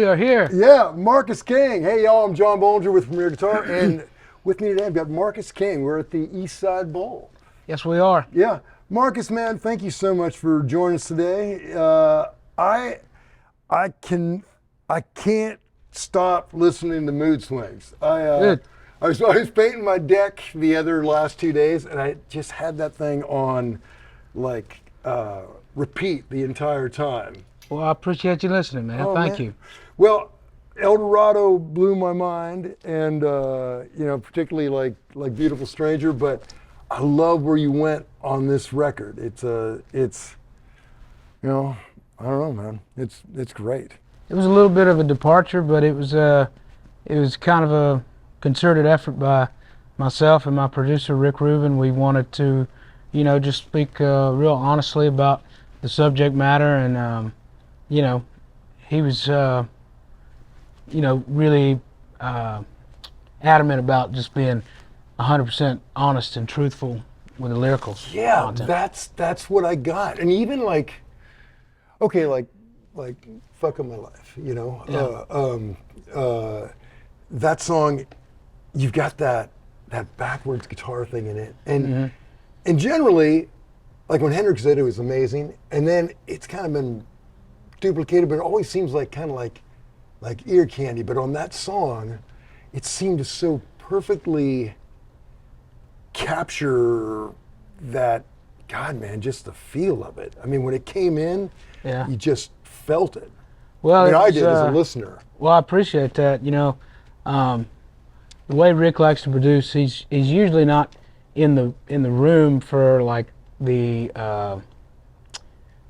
We are here. Yeah, Marcus King. Hey, y'all, I'm John Bohlinger with Premier Guitar, and with me today I've got Marcus King. We're at the Eastside Bowl. Yes, we are. Yeah. Marcus, man, thank you so much for joining us today. I can't stop listening to Mood Swings. Good. I was painting my deck last 2 days, and I just had that thing on like repeat the entire time. Well, I appreciate you listening, man. Thank you. Well, El Dorado blew my mind, and particularly like Beautiful Stranger. But I love where you went on this record. It's I don't know, man. It's great. It was a little bit of a departure, but it was kind of a concerted effort by myself and my producer Rick Rubin. We wanted to, just speak real honestly about the subject matter, and he was, really adamant about just being 100% honest and truthful with the lyrical content. That's what I got. And even like Fuck Up My Life, that song, you've got that backwards guitar thing in it. And and generally, like when Hendrix did it was amazing, and then it's kind of been duplicated, but it always seems like kind of like ear candy. But on that song, it seemed to so perfectly capture that, God, man, just the feel of it. I mean, when it came in, you just felt it. Well, I did as a listener. Well, I appreciate that. The way Rick likes to produce, he's usually not in the room for like the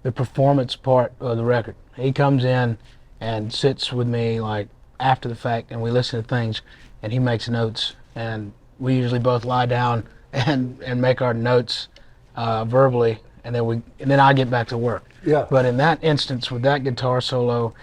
performance part of the record. He comes in and sits with me like after the fact, and we listen to things, and he makes notes, and we usually both lie down and make our notes verbally, and then I get back to work. Yeah. But in that instance, with that guitar solo,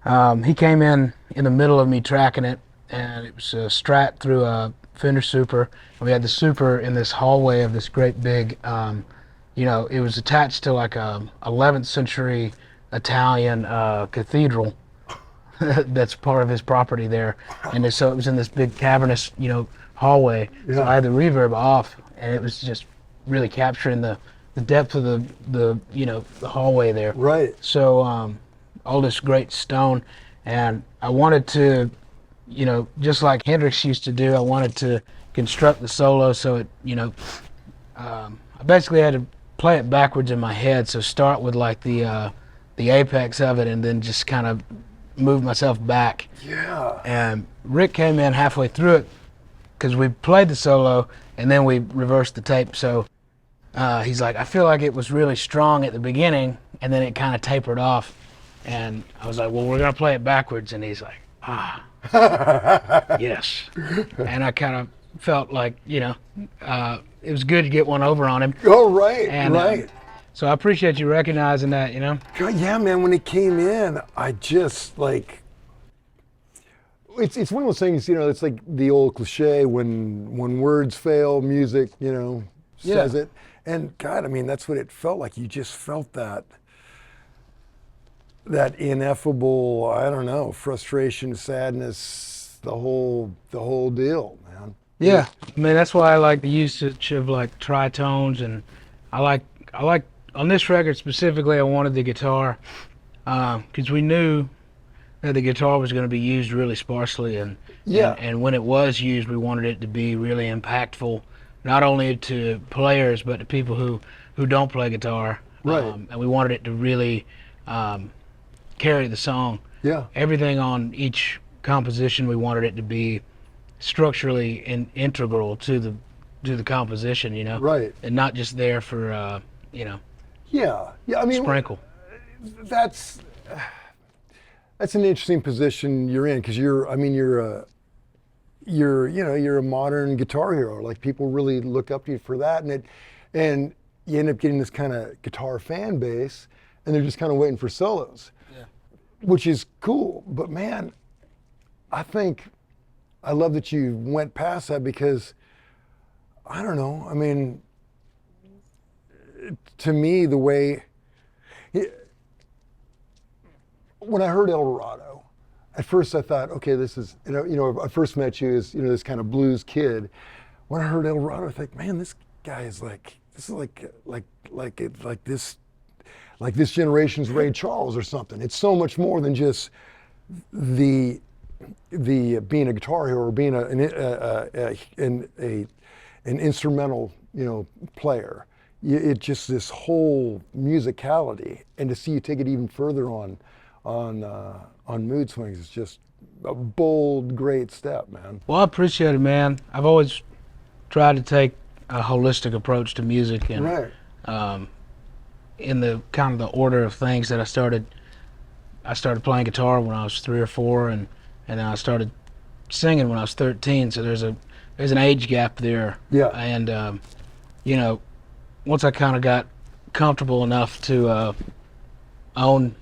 he came in the middle of me tracking it, and it was a Strat through a Fender Super, and we had the Super in this hallway of this great big, it was attached to like a 11th century Italian cathedral that's part of his property there, and so it was in this big cavernous, hallway. Yeah. So I had the reverb off, and it was just really capturing the depth of the hallway there. Right. So all this great stone, and I wanted to, just like Hendrix used to do, I wanted to construct the solo so it, I basically had to play it backwards in my head. So start with like the apex of it, and then just kind of move myself back. Yeah. And Rick came in halfway through it because we played the solo and then we reversed the tape. So he's like, I feel like it was really strong at the beginning, and then it kind of tapered off. And I was like, well, we're gonna play it backwards. And he's like, yes. And I kind of felt like, it was good to get one over on him. Oh, right, And, right. So I appreciate you recognizing that, God, yeah, man, when it came in, I just it's one of those things, it's like the old cliche, when words fail, music, says it. And God, I mean, that's what it felt like. You just felt that ineffable, I don't know, frustration, sadness, the whole deal, man. Yeah, I mean, that's why I like the usage of like tritones, and I like on this record specifically, I wanted the guitar because we knew that the guitar was going to be used really sparsely, and when it was used, we wanted it to be really impactful, not only to players but to people who don't play guitar. Right. And we wanted it to really carry the song. Yeah. Everything on each composition, we wanted it to be structurally integral to the composition, Right. and not just there for Yeah. I mean, sprinkle. That's an interesting position you're in, because you're a modern guitar hero. Like, people really look up to you for that, and you end up getting this kind of guitar fan base, and they're just kind of waiting for solos. Yeah. Which is cool, but man, I love that you went past that, because I don't know. I mean, to me, the way when I heard El Dorado, at first I thought, okay, this is, I first met you as, this kind of blues kid. When I heard El Dorado, I think, man, this guy is this is like this generation's Ray Charles or something. It's so much more than just the being a guitar hero or being an instrumental, player. It just this whole musicality, and to see you take it even further on Mood Swings is just a bold, great step, man. Well, I appreciate it, man. I've always tried to take a holistic approach to music, and Right. In the kind of the order of things that I started playing guitar when I was 3 or 4, and then I started singing when I was 13. So there's an age gap there. Yeah. And once I kind of got comfortable enough to own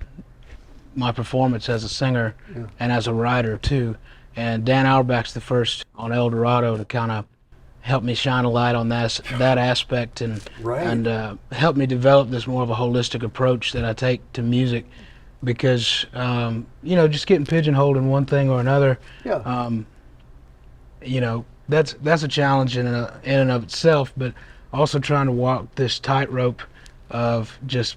my performance as a singer and as a writer too, and Dan Auerbach's the first on El Dorado to kind of help me shine a light on that aspect, and Right. and help me develop this more of a holistic approach that I take to music, because just getting pigeonholed in one thing or another, Yeah. that's a challenge in and of itself, but also trying to walk this tightrope of just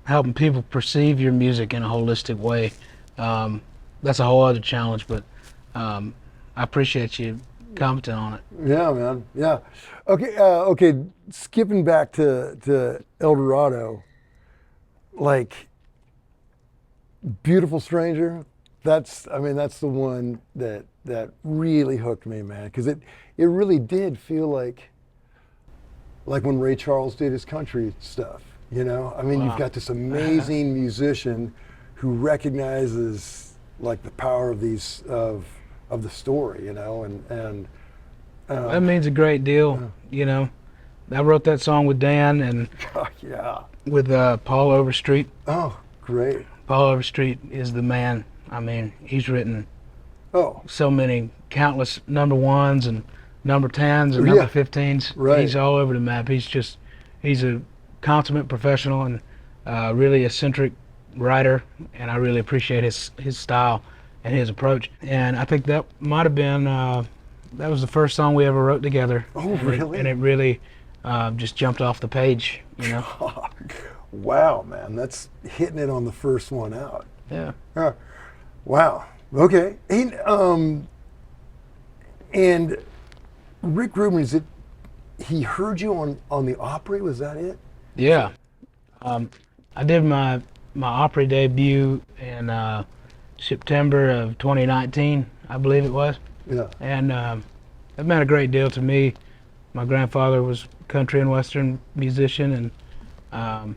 helping people perceive your music in a holistic way. That's a whole other challenge, but I appreciate you commenting on it. Yeah, man. Yeah. Okay. Okay. Skipping back to El Dorado, like Beautiful Stranger. That's the one that really hooked me, man, because it really did feel like when Ray Charles did his country stuff. Wow. You've got this amazing musician who recognizes like the power of the story, and That means a great deal. I wrote that song with Dan and yeah. with Paul Overstreet. Oh, great. Paul Overstreet is the man. He's written so many countless number 1s and number 10s and number 15s. Right. He's all over the map. He's a consummate professional and really eccentric writer, and I really appreciate his style and his approach. And I think that might have been that was the first song we ever wrote together. Oh, really? And it really just jumped off the page, Wow, man, that's hitting it on the first one out. Yeah. Wow. Okay. And Rick Rubin, he heard you on the Opry? Was that it? Yeah. I did my Opry debut in September of 2019, I believe it was. Yeah. And it meant a great deal to me. My grandfather was a country and western musician, and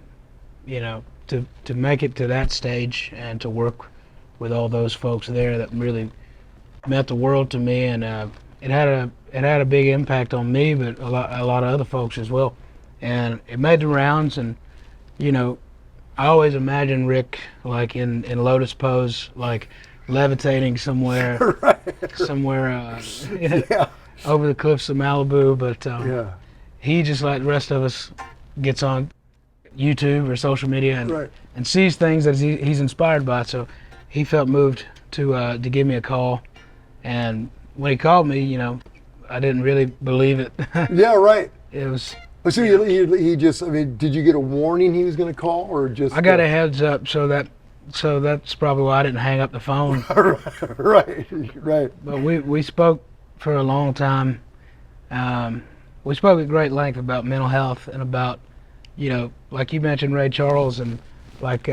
to make it to that stage and to work with all those folks there, that really meant the world to me. And it had a big impact on me, but a lot of other folks as well. And it made the rounds, and I always imagine Rick like in lotus pose, like levitating somewhere, Yeah. over the cliffs of Malibu. But Yeah. he, just like the rest of us, gets on YouTube or social media and Right. and sees things that he's inspired by. So he felt moved to give me a call, and when he called me, I didn't really believe it. Yeah, right. It was. So he just, did you get a warning he was going to call, or just? I got a heads up, so that's probably why I didn't hang up the phone. Right. But we spoke for a long time. We spoke at great length about mental health and about, like you mentioned Ray Charles, and like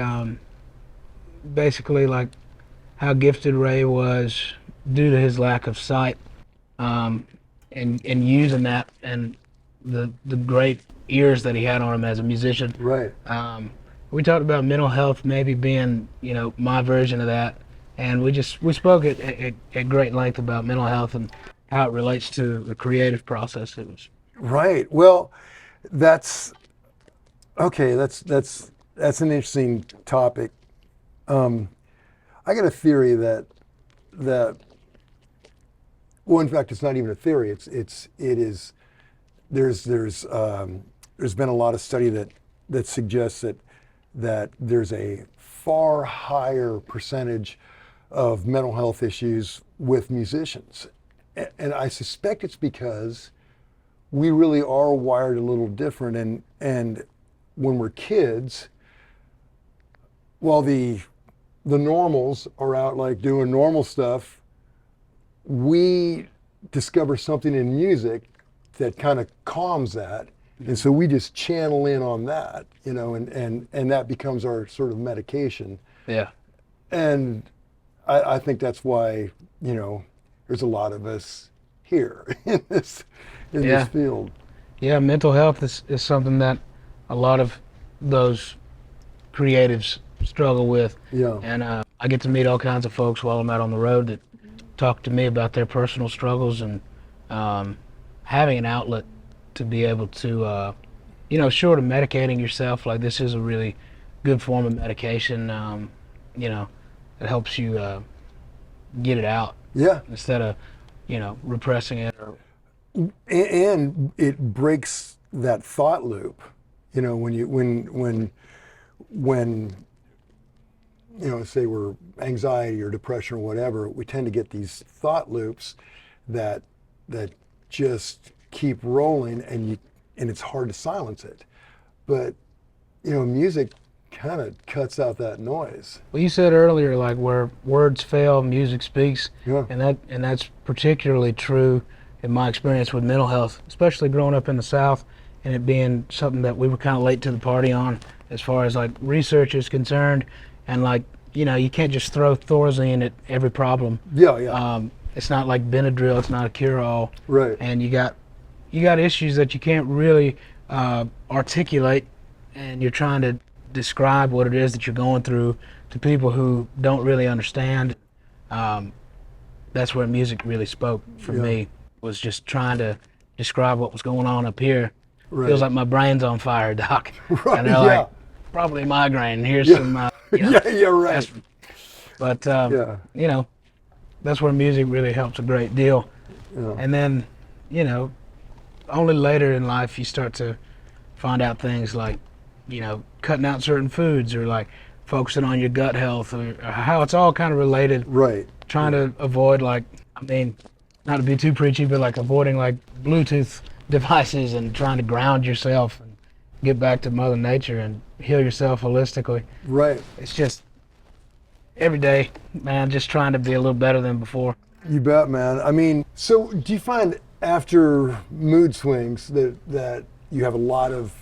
basically like how gifted Ray was due to his lack of sight, and using that and the great ears that he had on him as a musician. Right. We talked about mental health maybe being, my version of that, and we spoke at great length about mental health and how it relates to the creative process. It was Right. Well, that's okay. That's an interesting topic. I got a theory that well, in fact, it's not even a theory. It is. There's been a lot of study that suggests that there's a far higher percentage of mental health issues with musicians. And I suspect it's because we really are wired a little different. And when we're kids, while the normals are out like doing normal stuff, we discover something in music that kind of calms that. And so we just channel in on that, and that becomes our sort of medication. Yeah. And I think that's why, there's a lot of us here in this field. Yeah, mental health is something that a lot of those creatives struggle with. Yeah. And I get to meet all kinds of folks while I'm out on the road that talk to me about their personal struggles, and having an outlet to be able to, short of medicating yourself, like this is a really good form of medication, it helps you get it out. Yeah. Instead of, repressing it. And it breaks that thought loop. When say we're anxiety or depression or whatever, we tend to get these thought loops that just keep rolling, and it's hard to silence it. But music kind of cuts out that noise. Well, you said earlier, like, where words fail, music speaks. Yeah. And that's particularly true in my experience with mental health, especially growing up in the South, and it being something that we were kind of late to the party on as far as like research is concerned. And like, you can't just throw Thorazine at every problem. Yeah. It's not like Benadryl, it's not a cure-all. Right. And you got issues that you can't really articulate, and you're trying to describe what it is that you're going through to people who don't really understand. That's where music really spoke for me, was just trying to describe what was going on up here. Right. Feels like my brain's on fire, Doc. Right. And they're like, probably a migraine. Here's some, yeah, right. aspirin. But, that's where music really helps a great deal. Yeah. And then, only later in life you start to find out things like, cutting out certain foods, or like focusing on your gut health, or how it's all kind of related. Right. Trying to avoid, like, not to be too preachy, but like avoiding like Bluetooth devices, and trying to ground yourself and get back to Mother Nature and heal yourself holistically. Right. It's just every day, man, just trying to be a little better than before. You bet, man. So do you find after mood swings that you have a lot of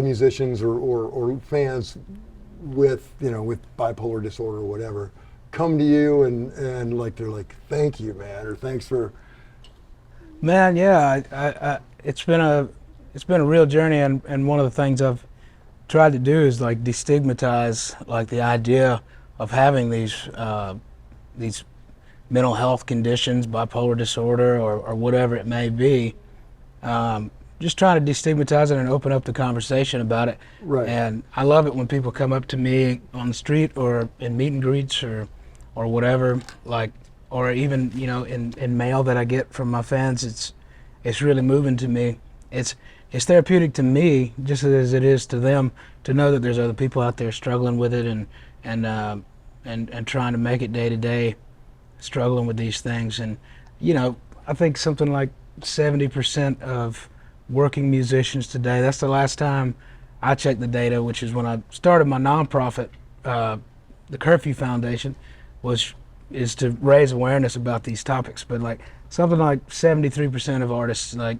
musicians or fans with bipolar disorder or whatever come to you and like they're like, thank you, man, or thanks for... Man, yeah, I it's been a real journey, and one of the things I've tried to do is like destigmatize like the idea of having these mental health conditions, bipolar disorder, or whatever it may be. Just trying to destigmatize it and open up the conversation about it. Right. And I love it when people come up to me on the street or in meet and greets or whatever, like, or even in mail that I get from my fans. It's really moving to me. It's therapeutic to me just as it is to them, to know that there's other people out there struggling with it and trying to make it day to day, struggling with these things. And I think something like 70% of working musicians today, that's the last time I checked the data, which is when I started my nonprofit, the Curfew Foundation, is to raise awareness about these topics. But like something like 73% of artists, like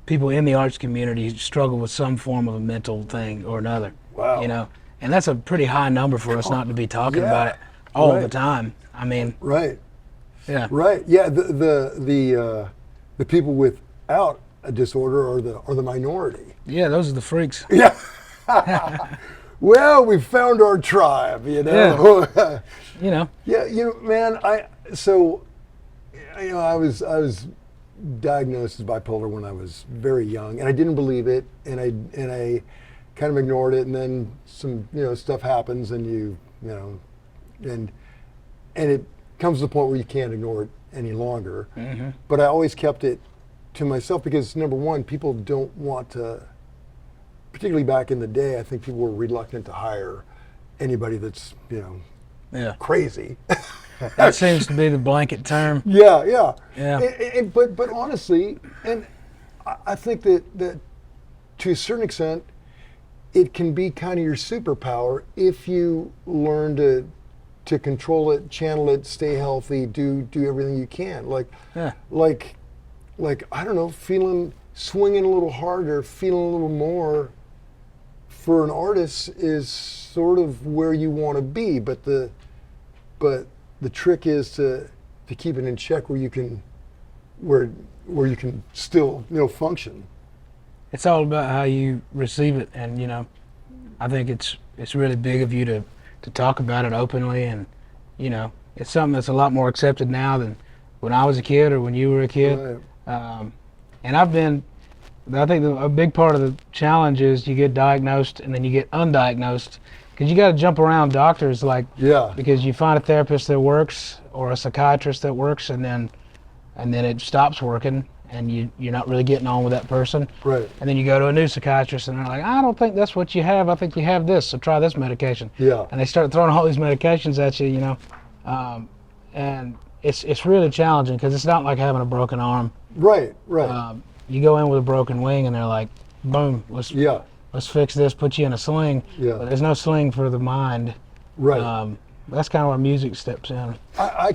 people in the arts community, struggle with some form of a mental thing or another. Wow. And that's a pretty high number for us not to be talking about it all the time. Right. Yeah. Right. Yeah. The people without a disorder are the minority. Yeah, those are the freaks. Yeah. Well, we found our tribe, Yeah. Yeah, man. I was diagnosed as bipolar when I was very young, and I didn't believe it, and I kind of ignored it, and then some stuff happens, and and it comes to the point where you can't ignore it any longer. Mm-hmm. But I always kept it to myself because, number one, people don't want to, particularly back in the day, I think people were reluctant to hire anybody that's Yeah. crazy. That seems to be the blanket term. Yeah, yeah. Yeah. But honestly, and I think that to a certain extent, it can be kind of your superpower if you learn to control it, channel it, stay healthy, do everything you can. Yeah. Like I don't know, swinging a little harder, feeling a little more. For an artist is sort of where you want to be, but the trick is to keep it in check where you can still function. It's all about how you receive it, and I think it's really big of you to talk about it openly, and it's something that's a lot more accepted now than when I was a kid or when you were a kid. Right. And I think a big part of the challenge is you get diagnosed and then you get undiagnosed, because you got to jump around doctors, because you find a therapist that works or a psychiatrist that works, and then it stops working, and you're not really getting on with that person. Right. And then you go to a new psychiatrist, and they're like, I don't think that's what you have. I think you have this, so try this medication. Yeah. And they start throwing all these medications at you, and it's really challenging, because it's not like having a broken arm. Right. You go in with a broken wing, and they're like, boom, let's fix this, put you in a sling. Yeah. But there's no sling for the mind. Right. That's kind of where music steps in. I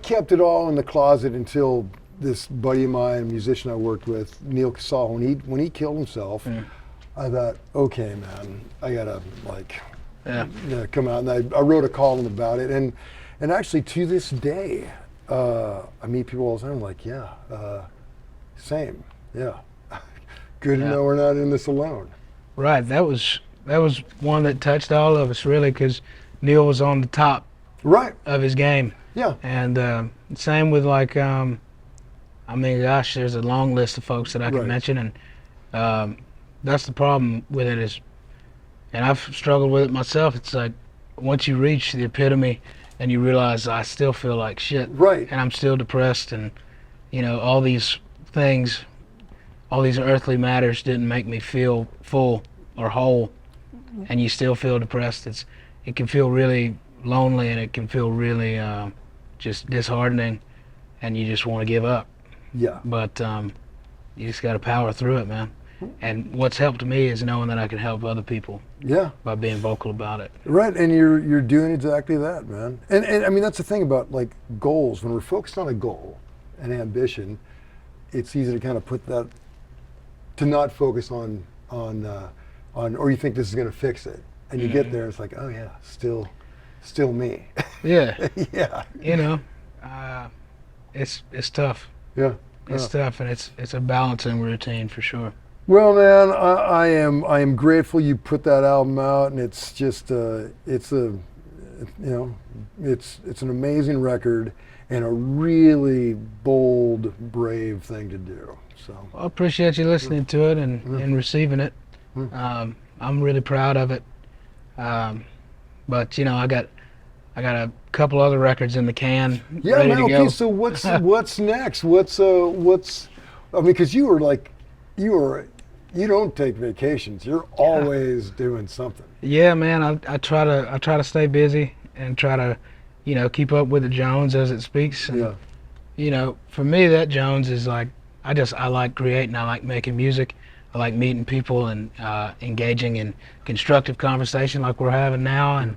kept it all in the closet until this buddy of mine, a musician I worked with, Neil Casal, when he killed himself. I thought, okay, man, I gotta come out, and I wrote a column about it, and actually to this day, I meet people all the time like, same, good to know we're not in this alone. Right, that was one that touched all of us, really, because Neil was on the top of his game. Yeah. And same with there's a long list of folks that I can mention, and that's the problem with it and I've struggled with it myself. It's like once you reach the epitome and you realize I still feel like shit, and I'm still depressed, and all these things, all these earthly matters didn't make me feel full or whole, and you still feel depressed. It can feel really lonely, and it can feel really just disheartening, and you just want to give up. Yeah. But you just got to power through it, man. And what's helped me is knowing that I can help other people. Yeah. By being vocal about it. Right, and you're doing exactly that, man. And I mean, that's the thing about goals. When we're focused on a goal and ambition, it's easy to kind of put that, to not focus on or you think this is going to fix it, and you get there, it's like, oh yeah, still me. Yeah. Yeah. It's tough. Yeah. It's tough, and it's a balancing routine for sure. Well, man, I am grateful you put that album out, and it's just it's an amazing record and a really bold, brave thing to do. So I appreciate you listening to it and receiving it. I'm really proud of it. But I got a couple other records in the can. Yeah, ready man. to Okay, go. so what's next? What's I mean, because you don't take vacations. You're always doing something. Yeah, man. I try to stay busy and try to, keep up with the Jones as it speaks. And, for me, that Jones is like, I like creating. I like making music. I like meeting people and engaging in constructive conversation like we're having now. And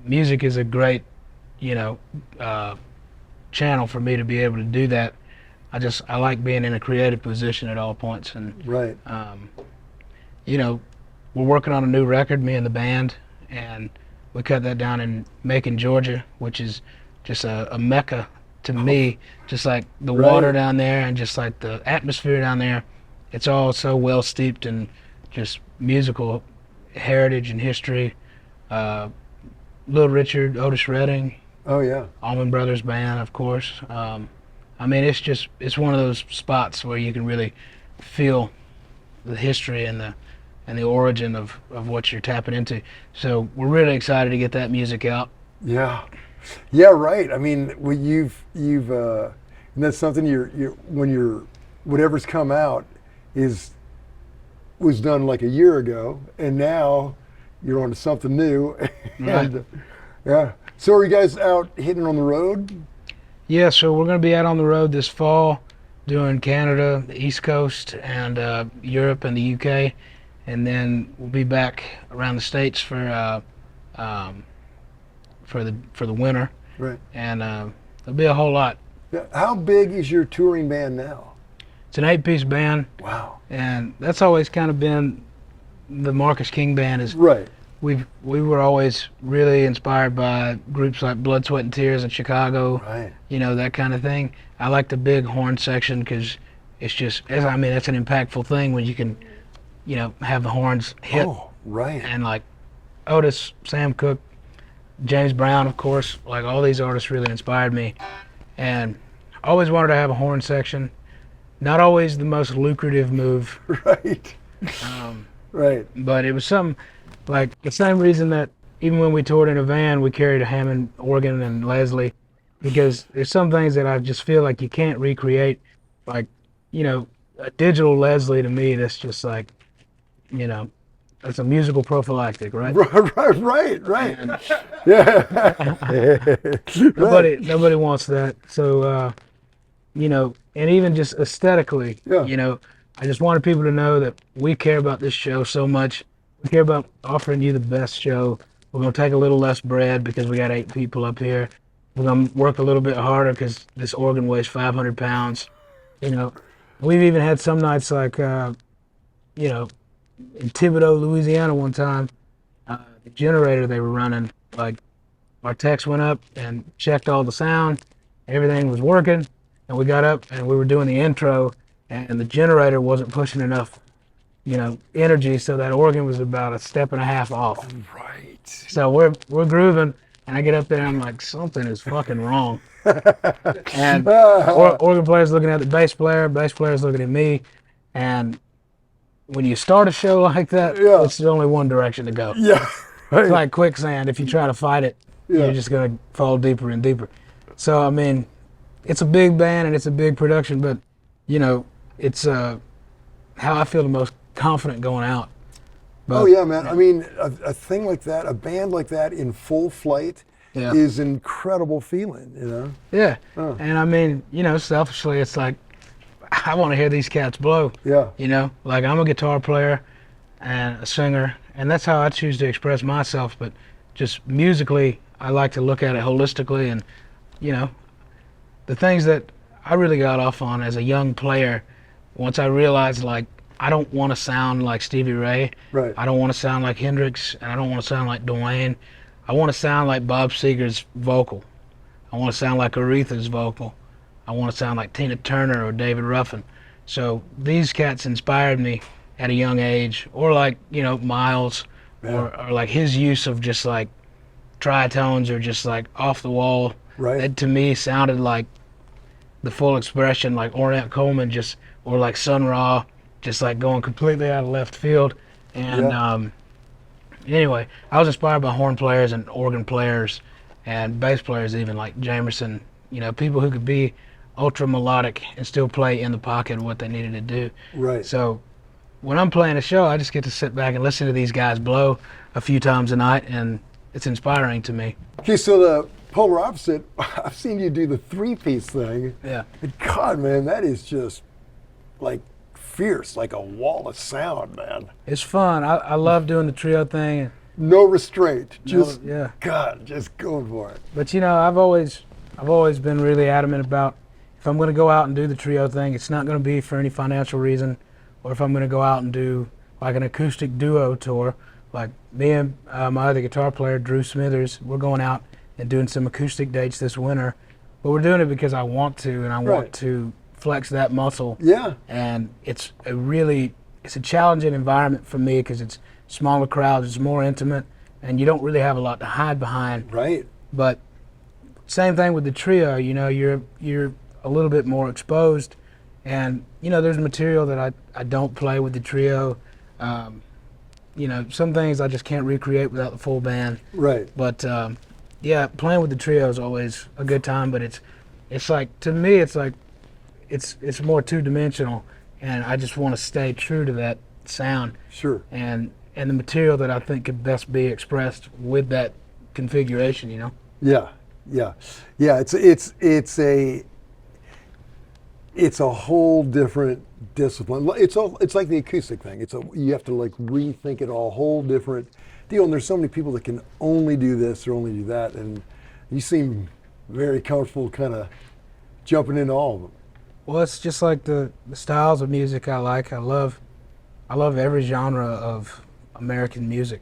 music is a great, channel for me to be able to do that. I like being in a creative position at all points. And we're working on a new record, me and the band, and we cut that down in Macon, Georgia, which is just a mecca to me. Just like the water down there and just like the atmosphere down there. It's all so well steeped in just musical heritage and history. Little Richard, Otis Redding. Oh yeah. Allman Brothers Band, of course. I mean, it's one of those spots where you can really feel the history and the origin of what you're tapping into. So we're really excited to get that music out. Yeah. Yeah, right. I mean, you've and that's something when whatever's come out was done like a year ago, and now you're on to something new, Yeah. So are you guys out hitting on the road? Yeah, so we're going to be out on the road this fall, doing Canada, the East Coast, and Europe and the UK, and then we'll be back around the States for the winter, Right. and there'll be a whole lot. Yeah. How big is your touring band now? It's an 8-piece band, Wow. and that's always kind of been the Marcus King band. Is Right. we were always really inspired by groups like Blood, Sweat, and Tears in Chicago. Right. You know, that kind of thing. I like the big horn section because it's just, I mean, that's an impactful thing when you can, you know, have the horns hit. Oh, right. And like Otis, Sam Cooke, James Brown, of course, like all these artists really inspired me. And I always wanted to have a horn section. Not always the most lucrative move, Right. Right. but it was some, like the same reason that even when we toured in a van, we carried a Hammond organ and Leslie, because there's some things that I just feel like you can't recreate. Like, you know, a digital Leslie to me, that's just like, you know, that's a musical prophylactic, right? Right. And Yeah. nobody wants that. So, you know, and even just aesthetically, Yeah. you know, I just wanted people to know that we care about this show so much. We care about offering you the best show. We're going to take a little less bread because we got 8 people up here. We're going to work a little bit harder because this organ weighs 500 pounds. You know, we've even had some nights like, you know, in Thibodaux, Louisiana one time, the generator they were running, like our techs went up and checked all the sound. Everything was working. And we got up and we were doing the intro, and the generator wasn't pushing enough, you know, energy, so that organ was about a step and a half off. Right. So we're grooving, and I get up there and I'm like, something is fucking wrong. And organ player's looking at the bass player's looking at me, and when you start a show like that, Yeah. it's only one direction to go. Yeah. Right. It's like quicksand. If you try to fight it, Yeah. you're just gonna fall deeper and deeper. So I mean, it's a big band and it's a big production, but you know, it's how I feel the most confident going out. But, Oh yeah, man. I mean, a thing like that, a band like that in full flight Yeah. is an incredible feeling, you know? Yeah. Oh. And I mean, you know, selfishly, it's like I want to hear these cats blow. Yeah. You know, like I'm a guitar player and a singer, and that's how I choose to express myself. But just musically, I like to look at it holistically, and you know, the things that I really got off on as a young player, once I realized like I don't want to sound like Stevie Ray, Right. I don't want to sound like Hendrix, and I don't want to sound like Duane. I want to sound like Bob Seger's vocal. I want to sound like Aretha's vocal. I want to sound like Tina Turner or David Ruffin. So these cats inspired me at a young age, or like, you know, Miles, Yeah. or like his use of just like tritones or just like off the wall. Right. That to me sounded like the full expression, like Ornette Coleman, just, or like Sun Ra, just like going completely out of left field. And anyway, I was inspired by horn players and organ players and bass players, even like Jamerson. You know, people who could be ultra melodic and still play in the pocket what they needed to do. Right. So when I'm playing a show, I just get to sit back and listen to these guys blow a few times a night, and it's inspiring to me. Okay, so the polar opposite, I've seen you do the 3-piece thing. Yeah. And God, man, that is just like fierce, like a wall of sound, man. It's fun. I love doing the trio thing. No restraint. Just, yeah. God, just going for it. But you know, I've always been really adamant about, if I'm going to go out and do the trio thing, it's not going to be for any financial reason, or if I'm going to go out and do like an acoustic duo tour, like me and my other guitar player, Drew Smithers, we're going out and doing some acoustic dates this winter. But we're doing it because I want to, and I want Right. to flex that muscle. Yeah. And it's a challenging environment for me because it's smaller crowds, it's more intimate, and you don't really have a lot to hide behind. Right. But same thing with the trio, you know, you're a little bit more exposed, and you know, there's material that I don't play with the trio. You know, some things I just can't recreate without the full band. Right. But yeah, playing with the trio is always a good time, but it's like, to me, it's like it's more two-dimensional, and I just want to stay true to that sound Sure. and the material that I think could best be expressed with that configuration, you know. Yeah, yeah, yeah. It's a whole different discipline. It's like the acoustic thing. You have to like rethink it all, whole different deal. And there's so many people that can only do this or only do that, and you seem very comfortable, kind of jumping into all of them. Well, it's just like the styles of music I like. I love every genre of American music,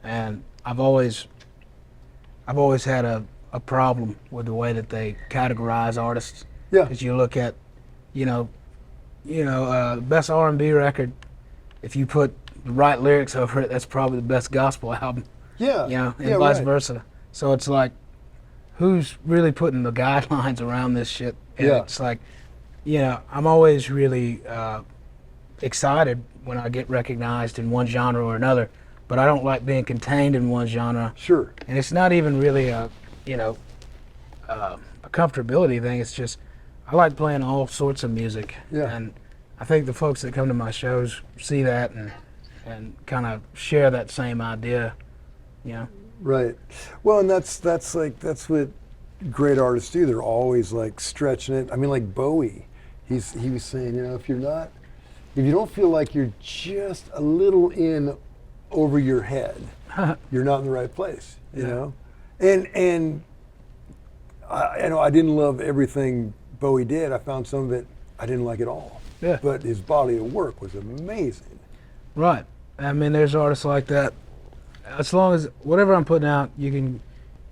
and I've always had a problem with the way that they categorize artists. Yeah. Because you look at, the best R&B record, if you put the right lyrics over it, that's probably the best gospel album. Yeah. And vice versa. So it's like, who's really putting the guidelines around this shit? And it's like, I'm always really excited when I get recognized in one genre or another, but I don't like being contained in one genre. Sure. And it's not even really a comfortability thing. It's just, I like playing all sorts of music. Yeah. And I think the folks that come to my shows see that and kind of share that same idea, Right. Well, and that's what great artists do. They're always like stretching it. I mean, like Bowie, he was saying, if you don't feel like you're just a little in over your head, you're not in the right place. You know, and I didn't love everything Bowie did. I found some of it I didn't like at all. Yeah. But his body of work was amazing. Right. I mean, there's artists like that. As long as whatever I'm putting out, you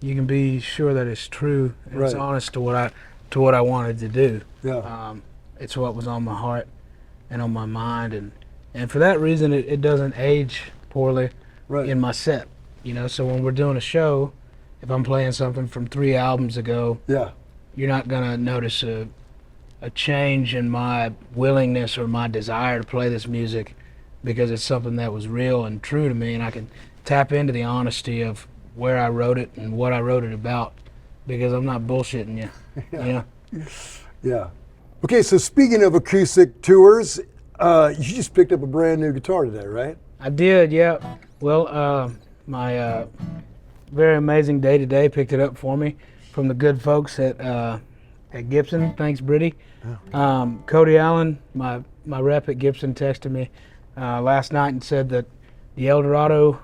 can be sure that it's true and it's honest to what I wanted to do. Yeah. It's what was on my heart and on my mind, and for that reason, it doesn't age poorly in my set. So when we're doing a show, if I'm playing something from 3 albums ago, you're not gonna notice a change in my willingness or my desire to play this music, because it's something that was real and true to me, and I can tap into the honesty of where I wrote it and what I wrote it about, because I'm not bullshitting you. Yeah. Okay, so speaking of acoustic tours, you just picked up a brand new guitar today, right? I did, yeah. Well, my very amazing Day Today picked it up for me from the good folks at Gibson. Thanks, Brittany. Cody Allen, my rep at Gibson, texted me last night and said that the El Dorado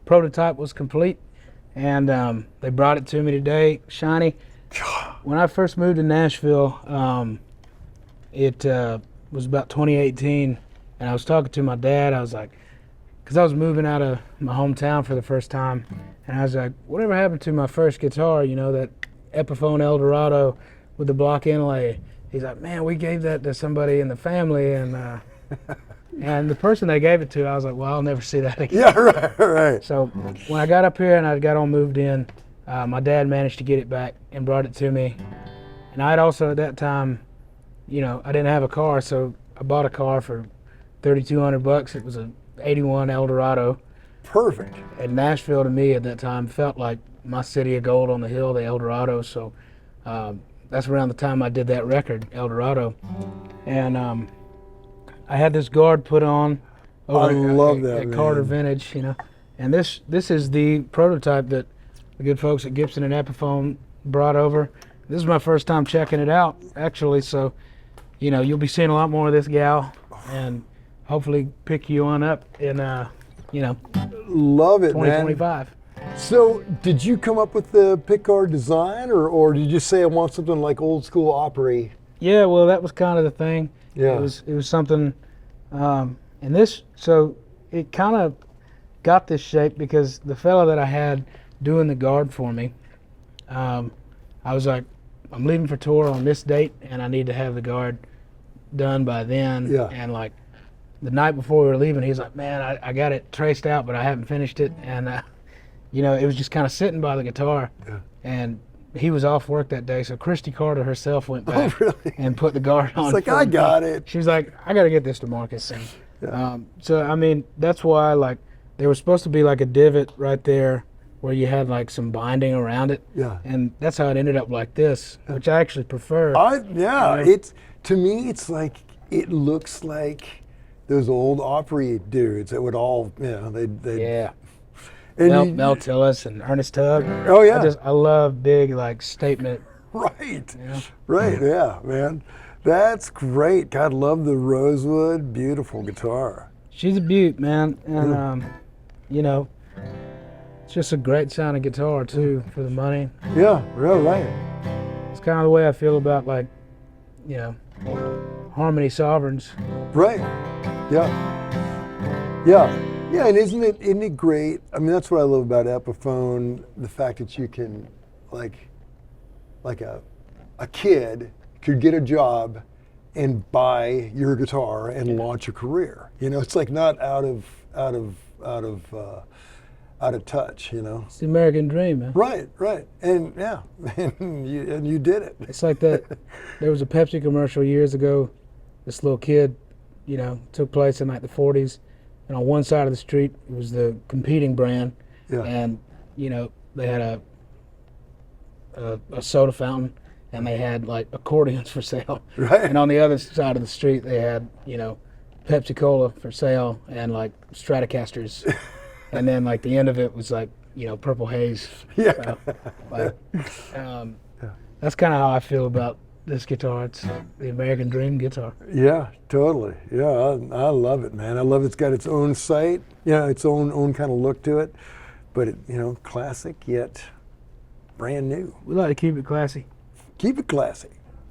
prototype was complete, and they brought it to me today, shiny. When I first moved to Nashville, it was about 2018, and I was talking to my dad. I was like, because I was moving out of my hometown for the first time, and I was like, whatever happened to my first guitar, that Epiphone El Dorado with the block inlay? He's like, man, we gave that to somebody in the family, and and the person they gave it to, I was like, well, I'll never see that again. Yeah, right. So when I got up here and I got all moved in, my dad managed to get it back and brought it to me. And I had also at that time, I didn't have a car, so I bought a car for $3,200. It was a '81 El Dorado. Perfect. And Nashville to me at that time felt like my city of gold on the hill, the El Dorado. So that's around the time I did that record, El Dorado. And I had this guard put on over at Carter Vintage, and this is the prototype that the good folks at Gibson and Epiphone brought over. This is my first time checking it out, actually, so you'll be seeing a lot more of this gal, and hopefully pick you on up in love it, 2025. Man. So did you come up with the pickguard design, or did you just say I want something like old school Opry? Yeah, well, that was kind of the thing. Yeah. It was something, and this, so it kind of got this shape because the fella that I had doing the guard for me, I was like, I'm leaving for tour on this date, and I need to have the guard done by then. Yeah. And like the night before we were leaving, he's like, man, I got it traced out, but I haven't finished it. And, it was just kind of sitting by the guitar. Yeah. And he was off work that day, so Christy Carter herself went back and put the guard on. It's like, I got it. She was like, I got to get this to Marcus. And, Yeah. So, I mean, that's why, like, there was supposed to be like a divot right there where you had like some binding around it. Yeah. And that's how it ended up like this, which I actually prefer. It's, to me, it's like, it looks like those old Opry dudes that would all, they Yeah. Mel Tillis and Ernest Tubb. Oh yeah. I love big like statement. Right. You know? Right. Yeah, man. That's great. God, love the rosewood. Beautiful guitar. She's a beaut, man, and you know, it's just a great sounding guitar too for the money. Yeah. Real right. It's kind of the way I feel about like, you know, Harmony Sovereigns. Right. Yeah. Yeah. Yeah. And isn't it great? I mean, that's what I love about Epiphone. The fact that you can, like a kid could get a job and buy your guitar and launch a career. You know, it's like not out of touch. You know. It's the American dream, man. Right, right, and yeah, and you did it. It's like that. There was a Pepsi commercial years ago. This little kid, you know, took place in like the 40s, and on one side of the street it was the competing brand, Yeah. and you know they had a soda fountain, and they had like accordions for sale. Right. And on the other side of the street they had, you know, Pepsi Cola for sale and like Stratocasters. And then like the end of it was like, you know, Purple Haze. Yeah. That's kind of how I feel about this guitar. It's the American Dream guitar. Yeah, totally. Yeah, I love it, man. I love it's got its own sight, yeah, its own kind of look to it, but it, you know, classic yet brand new. We like to keep it classy. Keep it classy.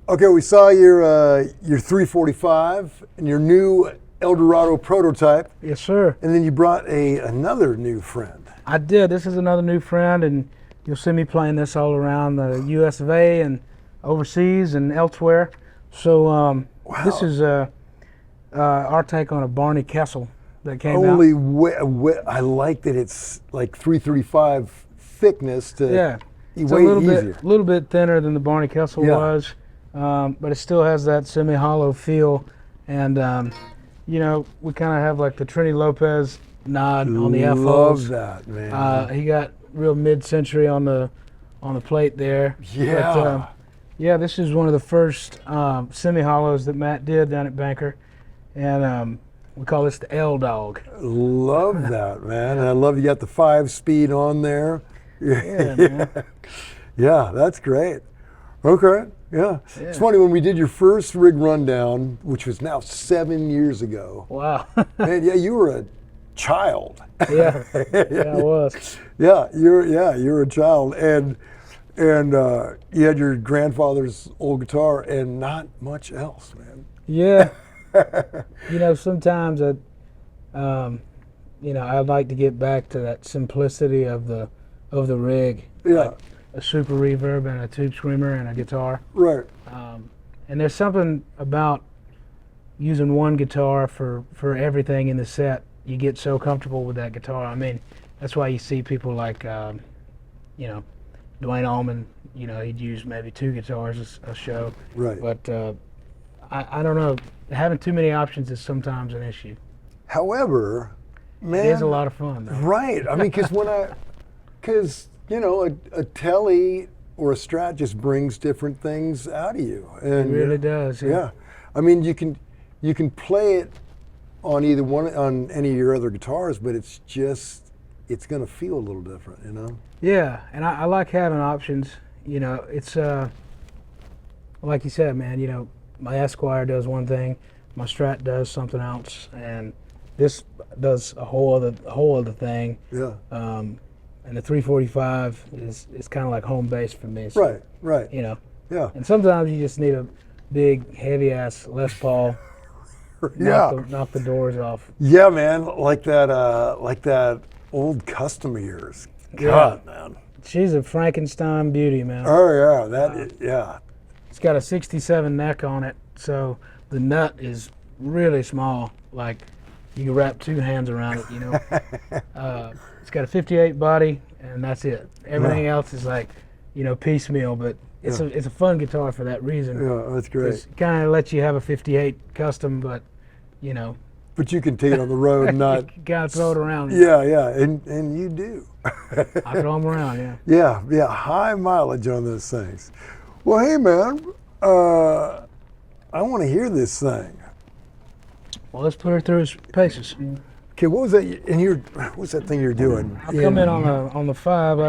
Okay, we saw your 345 and your new El Dorado prototype, Yes, sir. and then you brought another new friend. I did. This is another new friend, and you'll see me playing this all around the U.S. of A. and overseas and elsewhere. So Wow. this is our take on a Barney Kessel that came out. Holy, I like that it's like 335 thickness to Yeah, it's way a little easier. little bit thinner than the Barney Kessel Yeah. was, but it still has that semi-hollow feel, and you know, we kind of have like the Trini Lopez nod on the F Love holes. that, man. He got real mid-century on the plate there. Yeah. But, yeah, this is one of the first semi-hollows that Matt did down at Banker, and we call this the L Dog. Love that, man. And I love you got the 5-speed on there. Yeah, man. Yeah, that's great. Okay, yeah. It's funny, when we did your first rig rundown, which was now 7 years ago, Wow. man, yeah, you were a child. Yeah, I was. Yeah, you're a child, and you had your grandfather's old guitar and not much else, man. Yeah. You know, sometimes you know, I'd like to get back to that simplicity of the rig. Yeah. Like a super reverb and a tube screamer and a guitar. Right. And there's something about using one guitar for everything in the set. You get so comfortable with that guitar. I mean, that's why you see people like, you know, Dwayne Allman, you know, he'd use maybe 2 guitars a show. Right. But I don't know, having too many options is sometimes an issue. However, man, It is a lot of fun, though. right. I mean, because you know, a Tele or a Strat just brings different things out of you. It And really does. yeah. I mean, you can play it on either one, on any of your other guitars, but it's going to feel a little different, you know? Yeah, and I like having options. You know, it's like you said, man. You know, my Esquire does one thing, my Strat does something else, and this does a whole other thing. Yeah. And the 345 is kind of like home base for me. So, Right, right. You know, Yeah. and sometimes you just need a big, heavy ass Les Paul. Yeah. Knock the doors off. Yeah, man. Like that old custom of yours. God, man. She's a Frankenstein beauty, man. Oh, yeah. Yeah. It's got a 67 neck on it, so the nut is really small. Like you can wrap 2 hands around it, you know. It's got a 58 body, and that's it. Everything else is like, you know, piecemeal, but it's a fun guitar for that reason. Yeah, that's great. It kind of lets you have a 58 custom, but you know, But you can take it on the road and not. you gotta throw it around. Yeah, and you do. I throw them around, Yeah, high mileage on those things. Well, hey, man, I want to hear this thing. Well, let's put her through its paces. Okay, what was that? And what's that thing you're doing? I'll come in on the 5.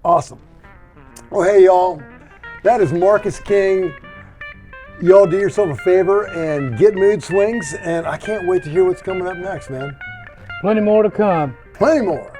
Awesome. Well, hey, y'all. That is Marcus King. Y'all do yourself a favor and get mood swings, and I can't wait to hear what's coming up next, man. Plenty more to come. Plenty more.